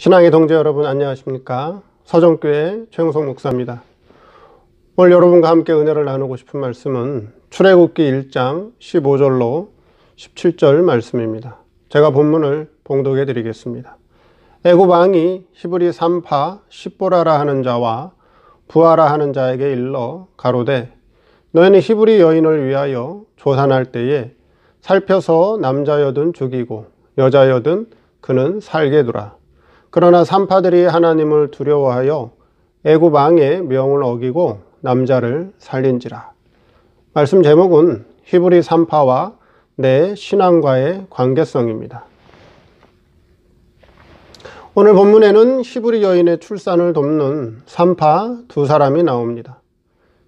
신앙의 동지 여러분 안녕하십니까? 서정교회 최영석 목사입니다. 오늘 여러분과 함께 은혜를 나누고 싶은 말씀은 출애굽기 1장 15절로 17절 말씀입니다. 제가 본문을 봉독해 드리겠습니다. 애굽 왕이 히브리 산파 십보라라 하는 자와 부하라 하는 자에게 일러 가로되 너희는 히브리 여인을 위하여 조산할 때에 살펴서 남자여든 죽이고 여자여든 그는 살게 두라. 그러나 산파들이 하나님을 두려워하여 애굽 왕의 명을 어기고 남자를 살린지라. 말씀 제목은 히브리 산파와 내 신앙과의 관계성입니다. 오늘 본문에는 히브리 여인의 출산을 돕는 산파 두 사람이 나옵니다.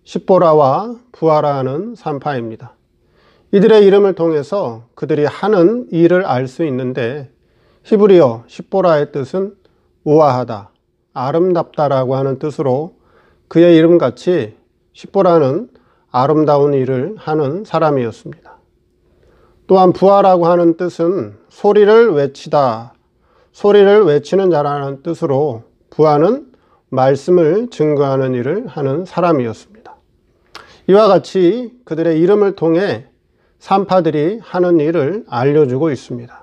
십보라와 부하라 하는 산파입니다. 이들의 이름을 통해서 그들이 하는 일을 알 수 있는데 히브리어 십보라의 뜻은 우아하다, 아름답다라고 하는 뜻으로 그의 이름같이 십보라는 아름다운 일을 하는 사람이었습니다. 또한 부하라고 하는 뜻은 소리를 외치다, 소리를 외치는 자라는 뜻으로 부하는 말씀을 증거하는 일을 하는 사람이었습니다. 이와 같이 그들의 이름을 통해 산파들이 하는 일을 알려주고 있습니다.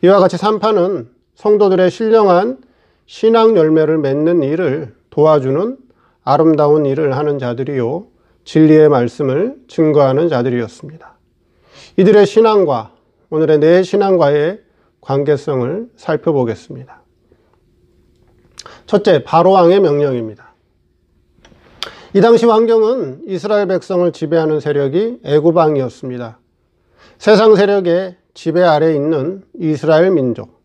이와 같이 산파는 성도들의 신령한 신앙 열매를 맺는 일을 도와주는 아름다운 일을 하는 자들이요, 진리의 말씀을 증거하는 자들이었습니다. 이들의 신앙과 오늘의 내 신앙과의 관계성을 살펴보겠습니다. 첫째, 바로왕의 명령입니다. 이 당시 환경은 이스라엘 백성을 지배하는 세력이 애굽 왕이었습니다. 세상 세력의 지배 아래에 있는 이스라엘 민족,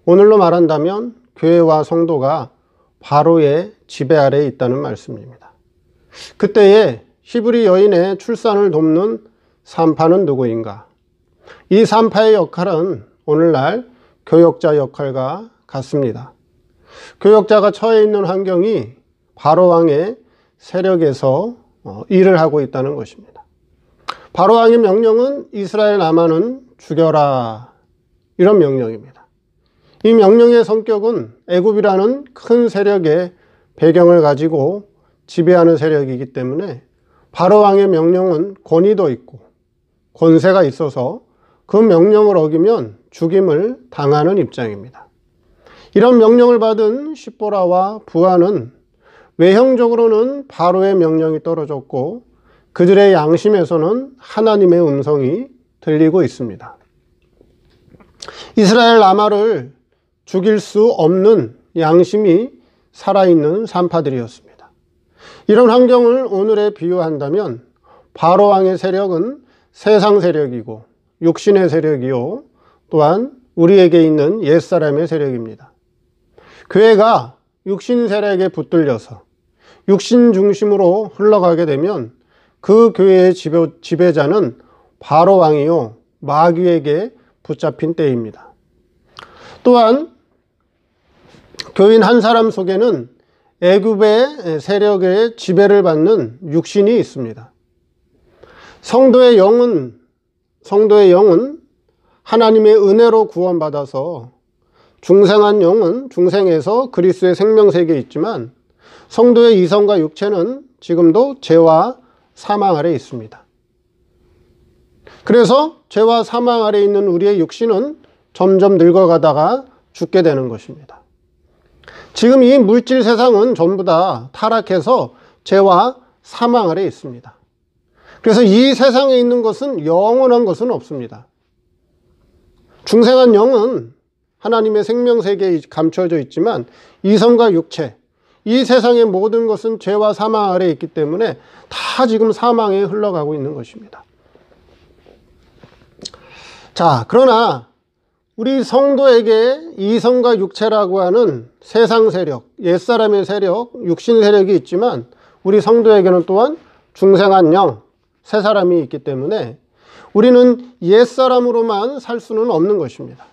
오늘로 말한다면 교회와 성도가 바로의 지배 아래에 있다는 말씀입니다. 그때에 히브리 여인의 출산을 돕는 산파는 누구인가? 이 산파의 역할은 오늘날 교역자 역할과 같습니다. 교역자가 처해 있는 환경이 바로왕의 세력에서 일을 하고 있다는 것입니다. 바로왕의 명령은 이스라엘 남아는 죽여라, 이런 명령입니다. 이 명령의 성격은 애굽이라는 큰 세력의 배경을 가지고 지배하는 세력이기 때문에 바로왕의 명령은 권위도 있고 권세가 있어서 그 명령을 어기면 죽임을 당하는 입장입니다. 이런 명령을 받은 십보라와 부하는 외형적으로는 바로의 명령이 떨어졌고 그들의 양심에서는 하나님의 음성이 들리고 있습니다. 이스라엘 남아를 죽일 수 없는 양심이 살아있는 산파들이었습니다. 이런 환경을 오늘에 비유한다면 바로왕의 세력은 세상 세력이고 육신의 세력이요, 또한 우리에게 있는 옛사람의 세력입니다. 교회가 육신 세력에 붙들려서 육신 중심으로 흘러가게 되면 그 교회의 지배자는 바로왕이요, 마귀에게 붙잡힌 때입니다. 또한 교인 한 사람 속에는 애굽의 세력의 지배를 받는 육신이 있습니다. 성도의 영은 하나님의 은혜로 구원받아서 중생한 영은 중생에서 그리스도의 생명세계에 있지만 성도의 이성과 육체는 지금도 죄와 사망 아래 있습니다. 그래서 죄와 사망 아래 있는 우리의 육신은 점점 늙어가다가 죽게 되는 것입니다. 지금 이 물질 세상은 전부 다 타락해서 죄와 사망 아래 있습니다. 그래서 이 세상에 있는 것은 영원한 것은 없습니다. 중생한 영은 하나님의 생명세계에 감춰져 있지만 이성과 육체, 이 세상의 모든 것은 죄와 사망 아래에 있기 때문에 다 지금 사망에 흘러가고 있는 것입니다. 자, 그러나 우리 성도에게 이성과 육체라고 하는 세상 세력, 옛사람의 세력, 육신 세력이 있지만 우리 성도에게는 또한 중생한 영, 새 사람이 있기 때문에 우리는 옛사람으로만 살 수는 없는 것입니다.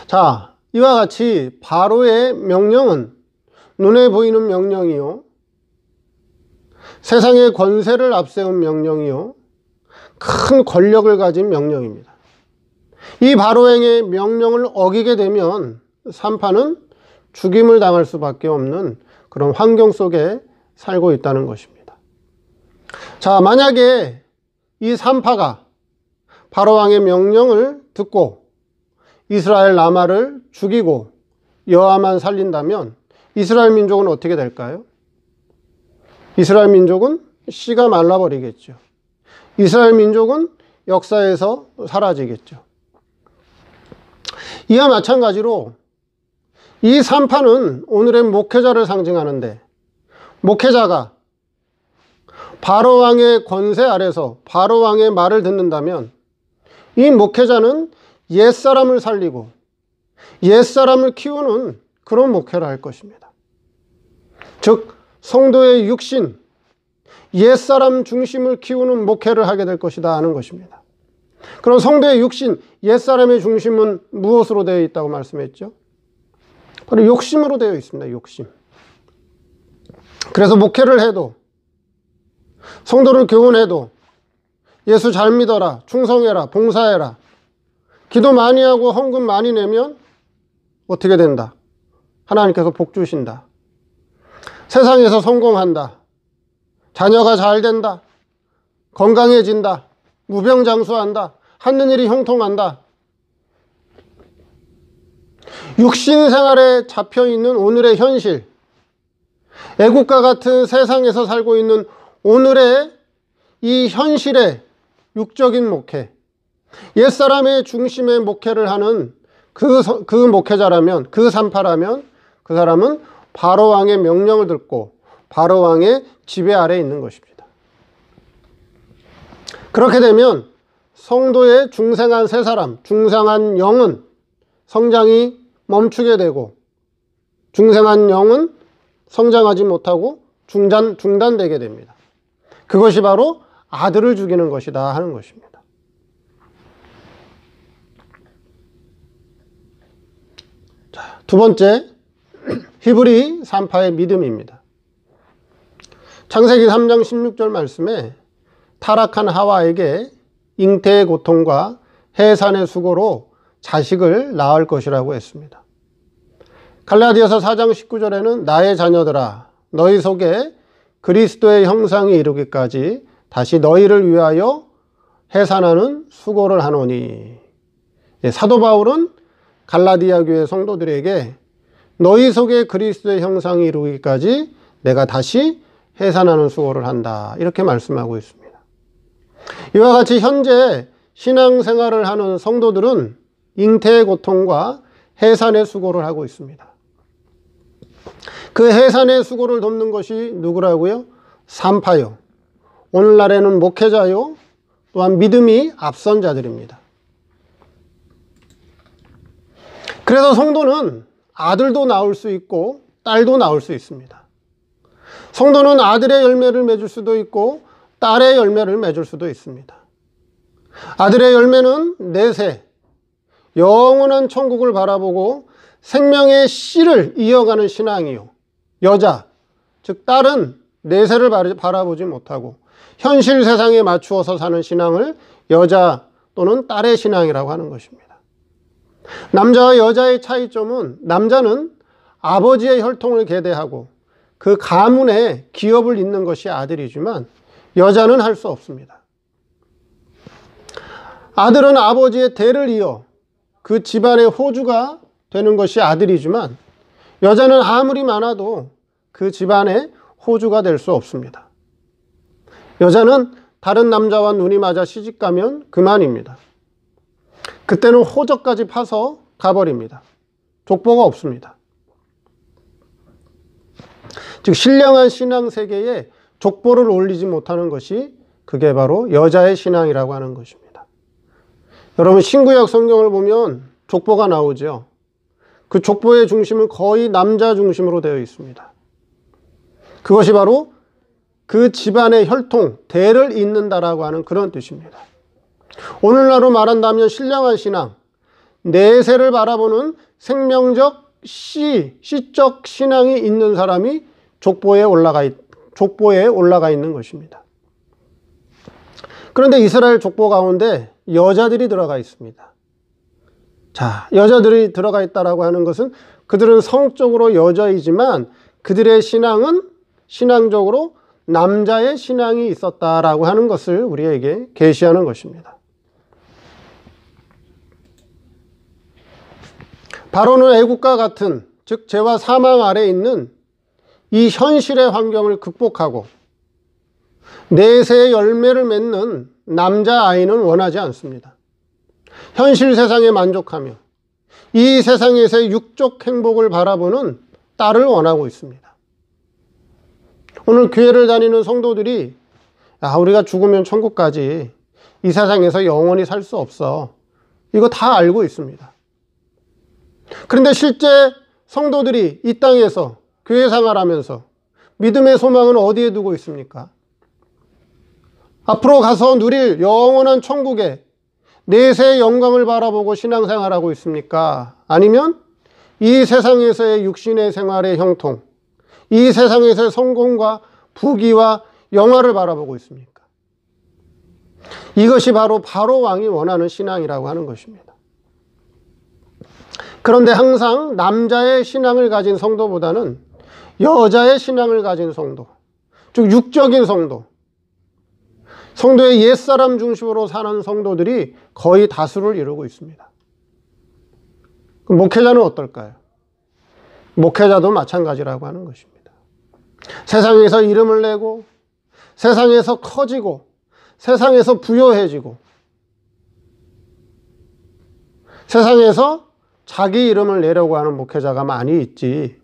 자, 이와 같이 바로의 명령은 눈에 보이는 명령이요, 세상의 권세를 앞세운 명령이요, 큰 권력을 가진 명령입니다. 이 바로왕의 명령을 어기게 되면 산파는 죽임을 당할 수밖에 없는 그런 환경 속에 살고 있다는 것입니다. 자, 만약에 이 산파가 바로왕의 명령을 듣고 이스라엘 라마를 죽이고 여아만 살린다면 이스라엘 민족은 어떻게 될까요? 이스라엘 민족은 씨가 말라버리겠죠. 이스라엘 민족은 역사에서 사라지겠죠. 이와 마찬가지로 이 산파는 오늘의 목회자를 상징하는데, 목회자가 바로왕의 권세 아래서 바로왕의 말을 듣는다면 이 목회자는 옛사람을 살리고 옛사람을 키우는 그런 목회를 할 것입니다. 즉 성도의 육신, 옛사람 중심을 키우는 목회를 하게 될 것이다 하는 것입니다. 그럼 성도의 육신, 옛사람의 중심은 무엇으로 되어 있다고 말씀했죠? 바로 욕심으로 되어 있습니다. 욕심. 그래서 목회를 해도, 성도를 교훈해도 예수 잘 믿어라, 충성해라, 봉사해라, 기도 많이 하고 헌금 많이 내면 어떻게 된다? 하나님께서 복 주신다. 세상에서 성공한다. 자녀가 잘 된다. 건강해진다. 무병장수한다. 하는 일이 형통한다. 육신 생활에 잡혀있는 오늘의 현실, 애국과 같은 세상에서 살고 있는 오늘의 이 현실의 육적인 목회, 옛사람의 중심의 목회를 하는 그 목회자라면, 그 산파라면 그 사람은 바로왕의 명령을 듣고 바로왕의 지배 아래에 있는 것입니다. 그렇게 되면 성도의 중생한 세 사람, 중생한 영은 성장이 멈추게 되고 중생한 영은 성장하지 못하고 중단되게 됩니다. 그것이 바로 아들을 죽이는 것이다 하는 것입니다. 자, 두 번째, 히브리 산파의 믿음입니다. 창세기 3장 16절 말씀에 타락한 하와에게 잉태의 고통과 해산의 수고로 자식을 낳을 것이라고 했습니다. 갈라디아서 4장 19절에는 나의 자녀들아 너희 속에 그리스도의 형상이 이루기까지 다시 너희를 위하여 해산하는 수고를 하노니. 사도 바울은 갈라디아 교회 성도들에게 너희 속에 그리스도의 형상이 이루기까지 내가 다시 해산하는 수고를 한다, 이렇게 말씀하고 있습니다. 이와 같이 현재 신앙생활을 하는 성도들은 잉태의 고통과 해산의 수고를 하고 있습니다. 그 해산의 수고를 돕는 것이 누구라고요? 산파요. 오늘날에는 목회자요. 또한 믿음이 앞선 자들입니다. 그래서 성도는 아들도 낳을 수 있고 딸도 낳을 수 있습니다. 성도는 아들의 열매를 맺을 수도 있고 딸의 열매를 맺을 수도 있습니다. 아들의 열매는 내세, 영원한 천국을 바라보고 생명의 씨를 이어가는 신앙이요. 여자, 즉 딸은 내세를 바라보지 못하고 현실 세상에 맞추어서 사는 신앙을 여자 또는 딸의 신앙이라고 하는 것입니다. 남자와 여자의 차이점은 남자는 아버지의 혈통을 계대하고 그 가문에 기업을 잇는 것이 아들이지만 여자는 할 수 없습니다. 아들은 아버지의 대를 이어 그 집안의 호주가 되는 것이 아들이지만 여자는 아무리 많아도 그 집안의 호주가 될 수 없습니다. 여자는 다른 남자와 눈이 맞아 시집가면 그만입니다. 그때는 호적까지 파서 가버립니다. 족보가 없습니다. 즉 신령한 신앙 세계에 족보를 올리지 못하는 것이 그게 바로 여자의 신앙이라고 하는 것입니다. 여러분 신구약 성경을 보면 족보가 나오죠. 그 족보의 중심은 거의 남자 중심으로 되어 있습니다. 그것이 바로 그 집안의 혈통, 대를 잇는다라고 하는 그런 뜻입니다. 오늘날로 말한다면 신령한 신앙, 내세를 바라보는 생명적 씨적 신앙이 있는 사람이 족보에 올라가 있는 것입니다. 그런데 이스라엘 족보 가운데 여자들이 들어가 있습니다. 자, 여자들이 들어가 있다라고 하는 것은 그들은 성적으로 여자이지만 그들의 신앙은 신앙적으로 남자의 신앙이 있었다라고 하는 것을 우리에게 계시하는 것입니다. 바로는 애국과 같은, 즉 죄와 사망 아래에 있는 이 현실의 환경을 극복하고 내세의 열매를 맺는 남자아이는 원하지 않습니다. 현실 세상에 만족하며 이 세상에서의 육적 행복을 바라보는 딸을 원하고 있습니다. 오늘 교회를 다니는 성도들이 우리가 죽으면 천국 가지, 이 세상에서 영원히 살 수 없어, 이거 다 알고 있습니다. 그런데 실제 성도들이 이 땅에서 교회 생활하면서 믿음의 소망은 어디에 두고 있습니까? 앞으로 가서 누릴 영원한 천국에 내세의 영광을 바라보고 신앙생활하고 있습니까? 아니면 이 세상에서의 육신의 생활의 형통, 이 세상에서의 성공과 부귀와 영화를 바라보고 있습니까? 이것이 바로 왕이 원하는 신앙이라고 하는 것입니다. 그런데 항상 남자의 신앙을 가진 성도보다는 여자의 신앙을 가진 성도, 즉 육적인 성도, 성도의 옛사람 중심으로 사는 성도들이 거의 다수를 이루고 있습니다. 그럼 목회자는 어떨까요? 목회자도 마찬가지라고 하는 것입니다. 세상에서 이름을 내고, 세상에서 커지고, 세상에서 부요해지고, 세상에서 자기 이름을 내려고 하는 목회자가 많이 있지,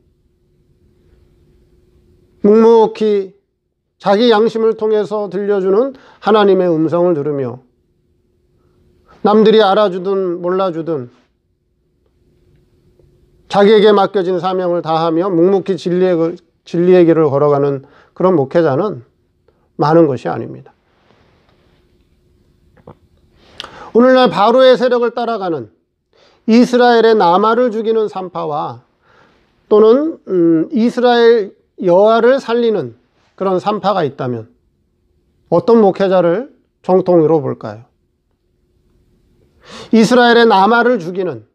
묵묵히 자기 양심을 통해서 들려주는 하나님의 음성을 들으며 남들이 알아주든 몰라주든 자기에게 맡겨진 사명을 다하며 묵묵히 진리의 길을 걸어가는 그런 목회자는 많은 것이 아닙니다. 오늘날 바로의 세력을 따라가는 이스라엘의 남아를 죽이는 산파와 또는 이스라엘 여아를 살리는 그런 산파가 있다면 어떤 목회자를 정통으로 볼까요? 이스라엘의 남아를 죽이는,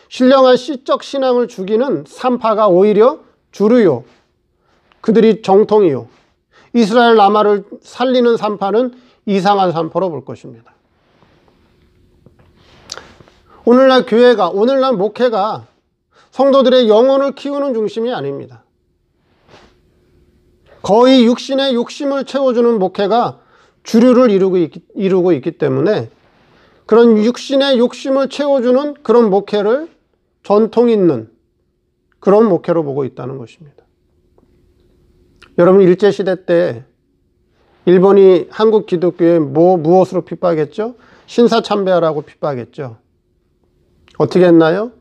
신령한 시적 신앙을 죽이는 산파가 오히려 주류요, 그들이 정통이요, 이스라엘 남아를 살리는 산파는 이상한 산파로 볼 것입니다. 오늘날 교회가, 오늘날 목회가 성도들의 영혼을 키우는 중심이 아닙니다. 거의 육신의 욕심을 채워주는 목회가 주류를 이루고 있기 때문에 그런 육신의 욕심을 채워주는 그런 목회를 전통 있는 그런 목회로 보고 있다는 것입니다. 여러분, 일제시대 때 일본이 한국 기독교에 무엇으로 핍박했죠? 신사참배하라고 핍박했죠. 어떻게 했나요?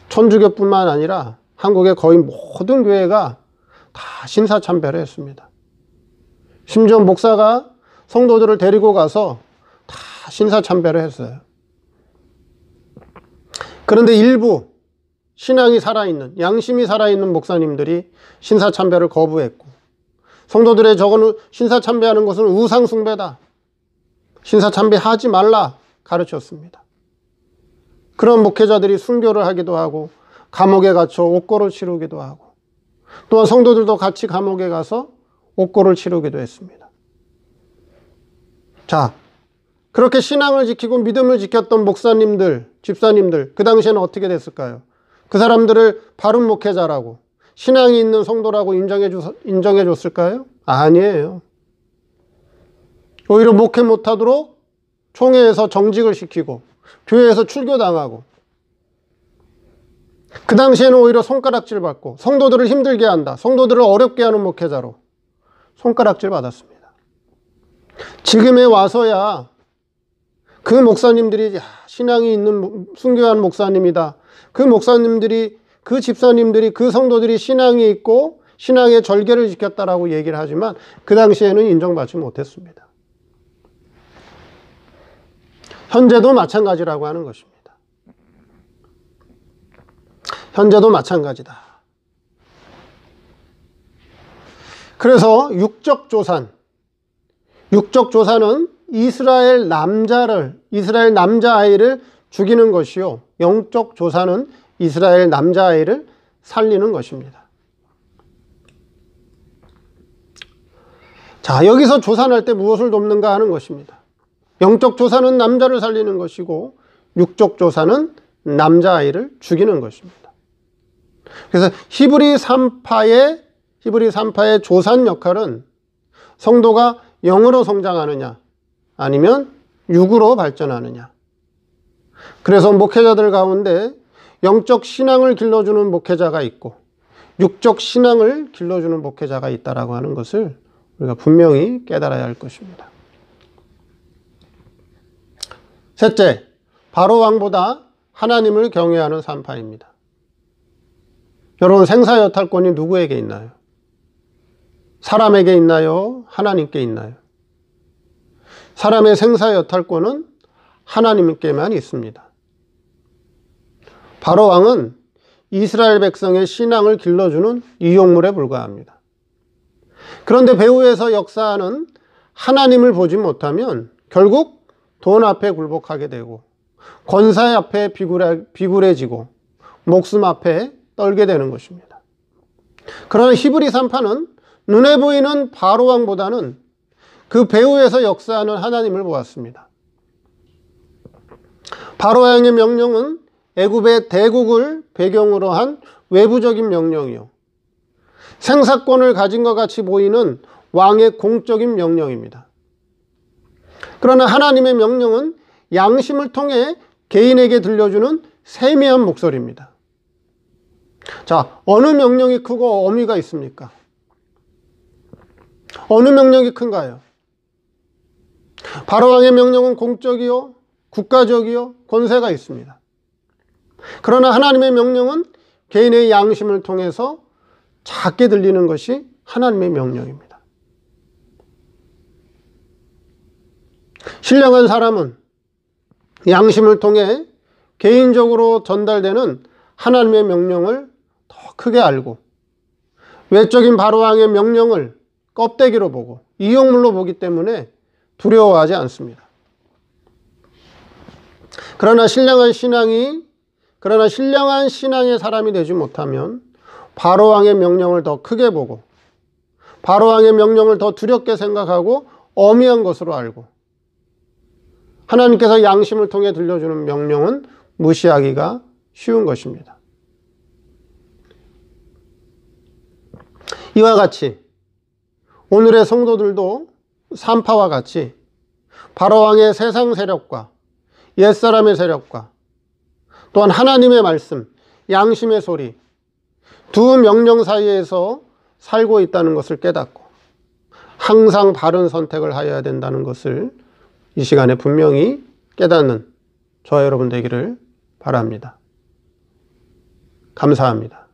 천주교뿐만 아니라 한국의 거의 모든 교회가 다 신사참배를 했습니다. 심지어 목사가 성도들을 데리고 가서 다 신사참배를 했어요. 그런데 일부 신앙이 살아있는, 양심이 살아있는 목사님들이 신사참배를 거부했고, 성도들의 저거는 신사참배하는 것은 우상숭배다, 신사참배하지 말라 가르쳤습니다. 그런 목회자들이 순교를 하기도 하고 감옥에 갇혀 옥고를 치르기도 하고, 또한 성도들도 같이 감옥에 가서 옥고를 치르기도 했습니다. 자, 그렇게 신앙을 지키고 믿음을 지켰던 목사님들, 집사님들, 그 당시에는 어떻게 됐을까요? 그 사람들을 바른 목회자라고, 신앙이 있는 성도라고 인정해 줬을까요? 아니에요. 오히려 목회 못하도록 총회에서 정직을 시키고 교회에서 출교당하고, 그 당시에는 오히려 손가락질 받고 성도들을 힘들게 한다, 성도들을 어렵게 하는 목회자로 손가락질 받았습니다. 지금에 와서야 그 목사님들이 신앙이 있는 순교한 목사님이다, 그 목사님들이, 그 집사님들이, 그 성도들이 신앙이 있고 신앙의 절개를 지켰다라고 얘기를 하지만 그 당시에는 인정받지 못했습니다. 현재도 마찬가지라고 하는 것입니다. 현재도 마찬가지다. 그래서 육적 조산, 육적 조산은 이스라엘 남자아이를 죽이는 것이요, 영적 조사는 이스라엘 남자아이를 살리는 것입니다. 자, 여기서 조산할 때 무엇을 돕는가 하는 것입니다. 영적 조사는 남자를 살리는 것이고 육적 조사는 남자아이를 죽이는 것입니다. 그래서 히브리 3파의 조산 역할은 성도가 영으로 성장하느냐 아니면 육으로 발전하느냐. 그래서 목회자들 가운데 영적 신앙을 길러주는 목회자가 있고 육적 신앙을 길러주는 목회자가 있다라고 하는 것을 우리가 분명히 깨달아야 할 것입니다. 셋째, 바로 왕보다 하나님을 경외하는 3파입니다. 여러분, 생사여탈권이 누구에게 있나요? 사람에게 있나요? 하나님께 있나요? 사람의 생사여탈권은 하나님께만 있습니다. 바로 왕은 이스라엘 백성의 신앙을 길러주는 이용물에 불과합니다. 그런데 배후에서 역사하는 하나님을 보지 못하면 결국 돈 앞에 굴복하게 되고 권세 앞에 비굴해지고 목숨 앞에 떨게 되는 것입니다. 그러나 히브리 3파는 눈에 보이는 바로 왕보다는 그 배후에서 역사하는 하나님을 보았습니다. 바로 왕의 명령은 애굽의 대국을 배경으로 한 외부적인 명령이요, 생사권을 가진 것 같이 보이는 왕의 공적인 명령입니다. 그러나 하나님의 명령은 양심을 통해 개인에게 들려주는 세미한 목소리입니다. 자, 어느 명령이 크고 어미가 있습니까? 어느 명령이 큰가요? 바로 왕의 명령은 공적이요, 국가적이요, 권세가 있습니다. 그러나 하나님의 명령은 개인의 양심을 통해서 작게 들리는 것이 하나님의 명령입니다. 신령한 사람은 양심을 통해 개인적으로 전달되는 하나님의 명령을 더 크게 알고 외적인 바로왕의 명령을 껍데기로 보고 이용물로 보기 때문에 두려워하지 않습니다. 그러나 신령한 신앙의 사람이 되지 못하면 바로왕의 명령을 더 크게 보고 바로왕의 명령을 더 두렵게 생각하고 엄미한 것으로 알고 하나님께서 양심을 통해 들려주는 명령은 무시하기가 쉬운 것입니다. 이와 같이 오늘의 성도들도 3파와 같이 바로왕의 세상 세력과 옛사람의 세력과 또한 하나님의 말씀, 양심의 소리 두 명령 사이에서 살고 있다는 것을 깨닫고 항상 바른 선택을 하여야 된다는 것을 이 시간에 분명히 깨닫는 저와 여러분 되기를 바랍니다. 감사합니다.